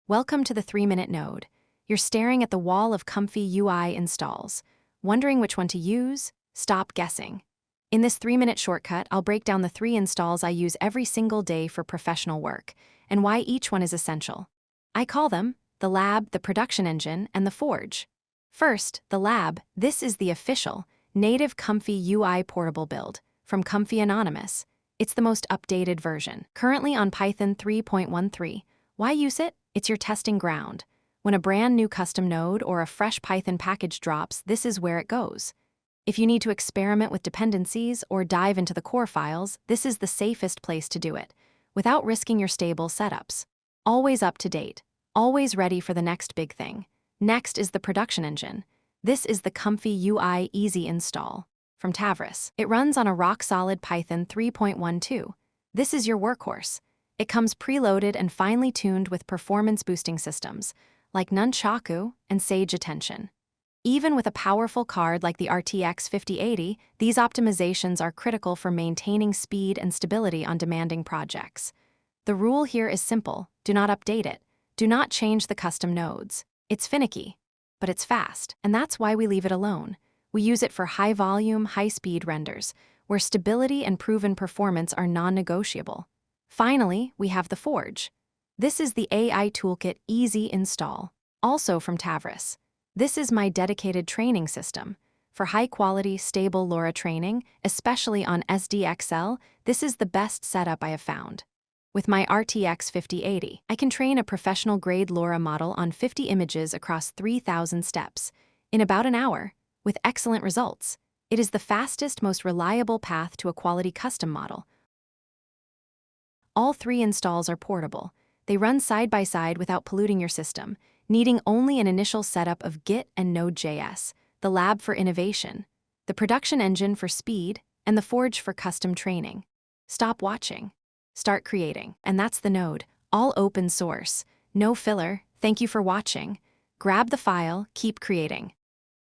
Welcome to the 3-minute node. You're staring at the wall of ComfyUI installs. Wondering which one to use? Stop guessing. In this 3-minute shortcut, I'll break down the 3 installs I use every single day for professional work, and why each one is essential. I call them the lab, the production engine, and the forge. First, the lab. This is the official, native ComfyUI portable build from Comfy Anonymous. It's the most updated version, currently on Python 3.13. Why use it? It's your testing ground. When a brand new custom node or a fresh Python package drops, this is where it goes. If you need to experiment with dependencies or dive into the core files, this is the safest place to do it, without risking your stable setups. Always up to date, always ready for the next big thing. Next is the production engine. This is the ComfyUI Easy Install from Tavris. It runs on a rock-solid Python 3.12. This is your workhorse. It comes preloaded and finely tuned with performance-boosting systems, like Nunchaku and Sage Attention. Even with a powerful card like the RTX 5080, these optimizations are critical for maintaining speed and stability on demanding projects. The rule here is simple: do not update it. Do not change the custom nodes. It's finicky, but it's fast, and that's why we leave it alone. We use it for high-volume, high-speed renders, where stability and proven performance are non-negotiable. Finally, we have the forge. This is the AI Toolkit Easy Install, also from Tavris. This is my dedicated training system. For high-quality, stable LoRa training, especially on SDXL, this is the best setup I have found. With my RTX 5080, I can train a professional-grade LoRa model on 50 images across 3,000 steps in about an hour, with excellent results. It is the fastest, most reliable path to a quality custom model. All 3 installs are portable. They run side by side without polluting your system, needing only an initial setup of Git and Node.js, the lab for innovation, the production engine for speed, and the forge for custom training. Stop watching. Start creating. And that's the node, all open source. No filler. Thank you for watching. Grab the file, keep creating.